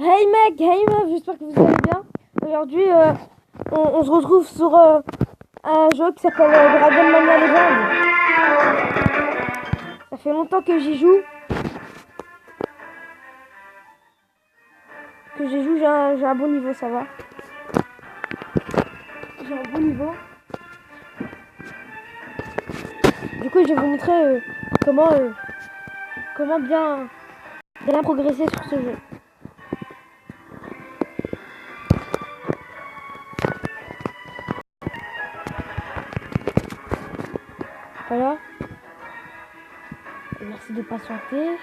Hey mec, hey meuf, j'espère que vous allez bien. Aujourd'hui, on se retrouve sur un jeu qui s'appelle Dragon Mania Legends. Ça fait longtemps que j'y joue. J'ai un bon niveau, ça va. J'ai un bon niveau. Du coup, je vais vous montrer comment bien progresser sur ce jeu. Voilà. Merci de patienter.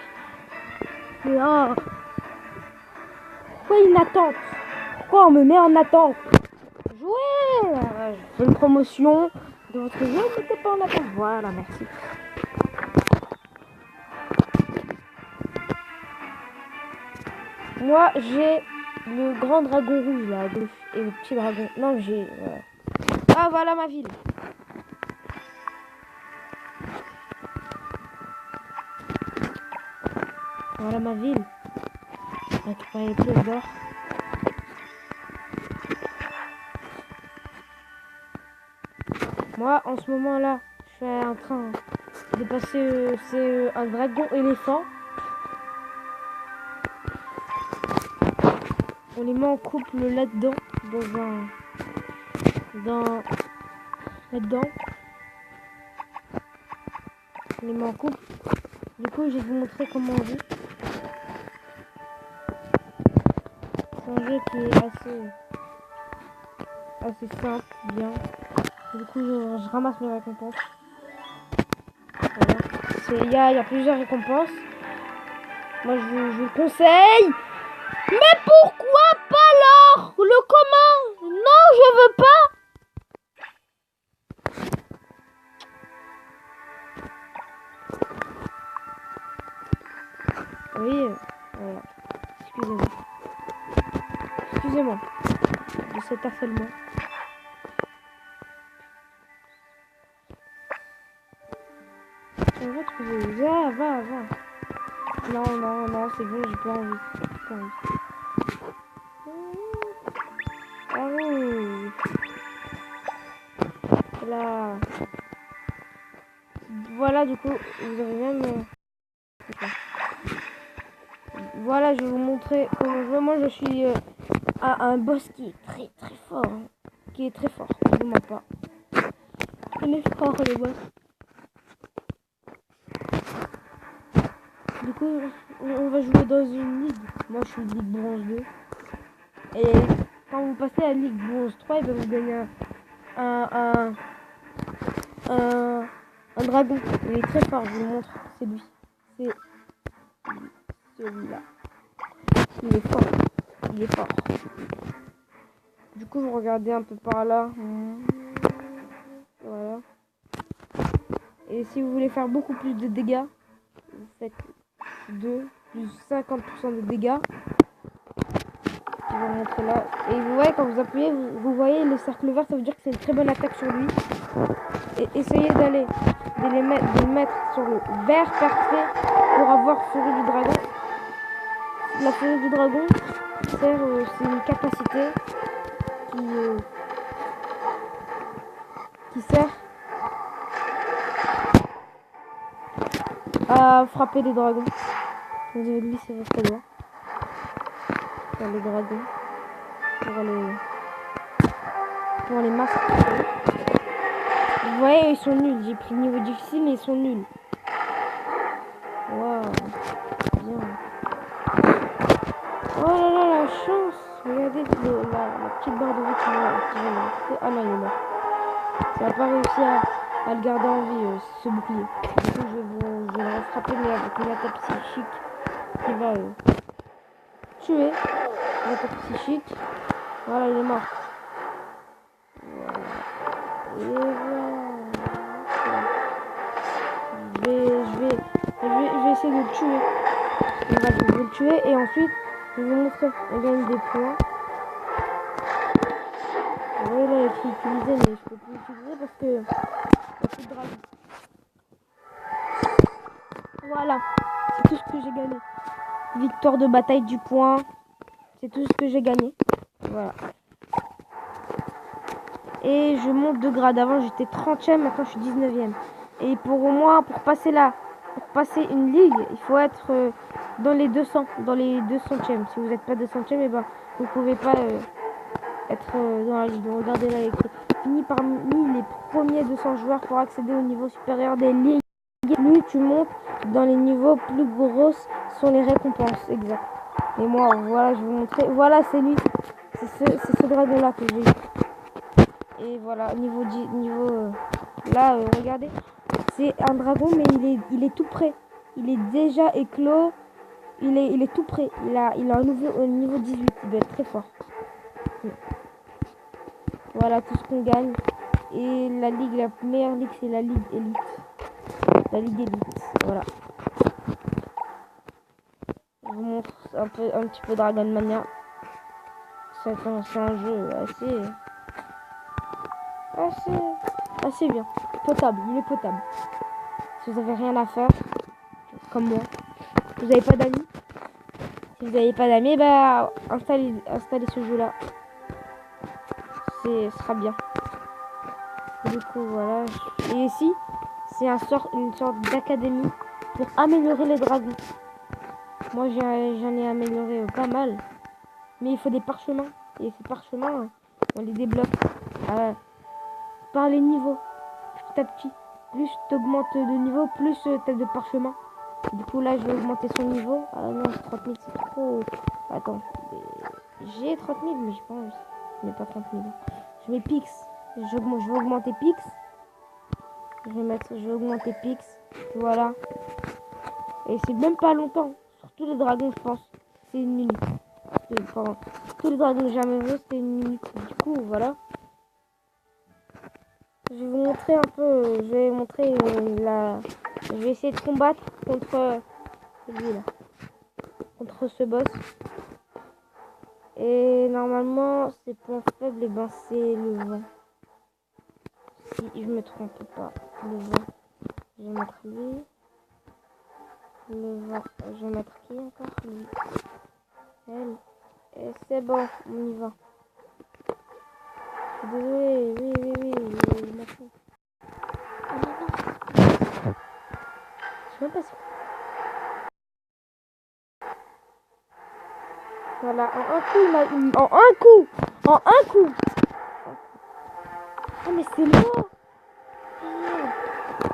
Mais oh, pourquoi une attente? Pourquoi on me met en attente? Jouez! Je fais une promotion de votre jeu, mettez pas en attente. Voilà, merci. Moi, j'ai le grand dragon rouge là, à gauche, et le petit dragon. Non, j'ai. Voilà. Ah, voilà ma ville. Voilà ma ville. Récupérer les pièces d'or. Moi, en ce moment-là, je suis en train de passer. C'est un dragon éléphant. On les met en couple là-dedans, là-dedans. On les met en couple. Du coup, je vais vous montrer comment on joue. C'est un jeu qui est assez simple, bien. Du coup, je ramasse mes récompenses. Voilà. Il y a plusieurs récompenses. Moi, je vous le conseille. Mais pourquoi pas alors? Le commun? Non, je veux pas. Oui, voilà. Excusez-moi. Excusez-moi de cet harcèlement. On va trouver. Va. Non, c'est bon, j'ai pas envie. Ah oui. Voilà, du coup, vous avez même... Voilà, je vais vous montrer comment je veux. Moi, je suis à un boss qui est très fort. Hein. Qui est très fort, je ne mens pas. Il est fort, le boss. Du coup, on va jouer dans une ligue. Moi, je suis ligue bronze 2. Et quand vous passez à ligue bronze 3, il va vous gagner un dragon. Il est très fort, je vous le montre. C'est lui. C'est celui-là. Il est fort. Du coup, vous regardez un peu par là. Voilà. Et si vous voulez faire beaucoup plus de dégâts, vous faites 2 plus 50% de dégâts. Je vais vous montrer là. Et vous voyez, quand vous appuyez, vous voyez le cercle vert, ça veut dire que c'est une très bonne attaque sur lui. Et essayez de le mettre sur le vert parfait pour avoir furie du dragon. La furie du dragon sert, c'est une capacité qui sert à frapper des dragons. Vous avez glissé votre doigt sur les dragons pour les masques. Vous voyez, ils sont nuls. J'ai pris le niveau difficile, mais ils sont nuls. Waouh, bien. Oh là là, la chance. Regardez la petite barre de vie qui va. Ah non, il est mort. Ça n'a pas réussi à le garder en vie, ce bouclier. Du coup, je vais le frapper, mais avec une attaque psychique qui va tuer. Une attaque psychique. Voilà, il est mort. Voilà. Et voilà. Je vais essayer de le tuer. Voilà, je vais le tuer et ensuite je vais vous montrer. On gagne des points. Vous voyez là, il y a écrit utiliser, mais je peux plus l'utiliser parce que il n'y a plus de dragon. Voilà, c'est tout ce que j'ai gagné. Victoire de bataille du point. C'est tout ce que j'ai gagné. Voilà. Et je monte de grade. Avant, j'étais 30e, maintenant je suis 19e. Et pour moi, pour passer une ligue, il faut être dans les 200, dans les 200e. Si vous n'êtes pas 200e, et ben, vous pouvez pas être dans la ligue. Regardez là, fini parmi les premiers 200 joueurs pour accéder au niveau supérieur des ligues. Plus tu montes dans les niveaux, plus grosses sont les récompenses. Exact. Et moi, voilà, je vais vous montrer. Voilà, c'est lui. C'est ce dragon là que j'ai eu. Et voilà, niveau 10, là, regardez. C'est un dragon, mais il est tout prêt. Il est déjà éclos. Il est tout prêt. Il a un niveau 18. Il doit être très fort. Voilà tout ce qu'on gagne. Et la meilleure ligue, c'est la ligue élite. La ligue élite. Voilà. Je vous montre un petit peu Dragon Mania. C'est un jeu assez bien. Potable. Il est potable. Si vous avez rien à faire, comme moi, vous n'avez pas d'amis. Si vous n'avez pas d'amis, bah installez ce jeu-là. Ce sera bien. Du coup, voilà. Et ici, c'est une sorte d'académie pour améliorer les dragons. Moi, j'en ai amélioré pas mal. Mais il faut des parchemins. Et ces parchemins, on les débloque par les niveaux. Petit à petit. Plus tu augmentes de niveau, plus tu as de parchemins. Du coup, là, je vais augmenter son niveau. Ah non, 30 000, c'est trop. Attends. J'ai 30 000, mais je pense. Je mets pas 30 000. Je mets Pix. Je vais augmenter Pix. Je vais augmenter Pix. Voilà. Et c'est même pas longtemps. Sur tous les dragons, je pense. C'est une minute. Tous les dragons que j'ai jamais vus, c'était une minute. Du coup, voilà. Je vais vous montrer un peu. Je vais montrer Je vais essayer de combattre contre celui-là. Contre ce boss. Et normalement, ses points faibles, et ben c'est le vent. Si je me trompe pas, le vent. Je vais mettre lui. Le vent. Je vais mettre qui encore? Lui. Elle. Et c'est bon, on y va. Je suis désolé, oui, je m'en fous. Ah non, non. Je sais même pas si... Voilà, en un coup, il m'a eu. En un coup. Ah mais c'est l'eau.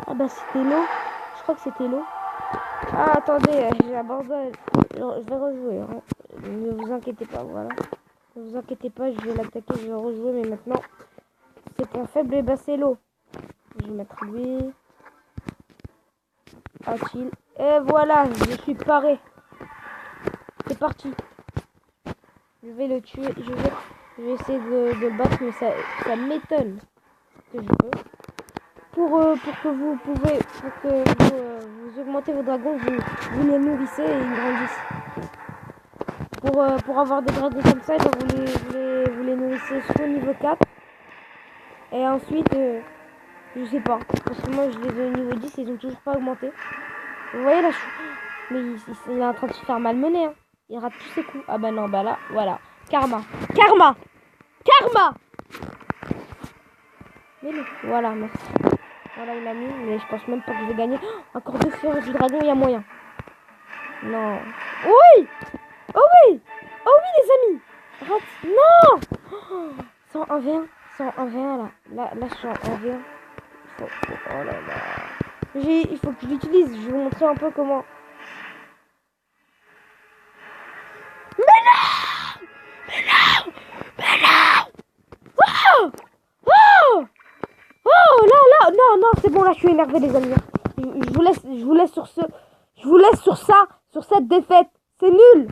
Ah bah c'était l'eau. Je crois que c'était l'eau. Ah attendez, j'abandonne. Je vais rejouer. Hein. Ne vous inquiétez pas, voilà. Ne vous inquiétez pas, je vais l'attaquer, je vais rejouer, mais maintenant, c'est point faible, et bah c'est l'eau. Je vais mettre lui. A-t-il. Et voilà, je suis paré. C'est parti. Je vais le tuer. Je vais essayer de le battre, mais ça m'étonne que je peux. Pour que vous augmentez vos dragons, vous les nourrissez et ils grandissent. Pour avoir des dragons comme ça, vous les nourrissez jusqu'au niveau 4. Et ensuite, je sais pas. Parce que moi, je les ai au niveau 10 et ils ont toujours pas augmenté. Vous voyez là, mais il est en train de se faire malmener. Hein. Il rate tous ses coups. Ah bah non, bah là, voilà. Karma. Mais non, voilà, merci. Voilà, il a mis, mais je pense même pas que je vais gagner. Oh, encore 2 fleurs du dragon, il y a moyen. Non. Oui. Oh oui. Oh oui, les amis. Rate. Non. 101 V1. 101 V1 là. Là, je suis en 1v1. Oh là là. Il faut que je l'utilise. Je vais vous montrer un peu comment. Mais non. Oh. Oh. Oh là, non, c'est bon, là je suis énervé les amis. Je vous laisse sur ça, sur cette défaite. C'est nul.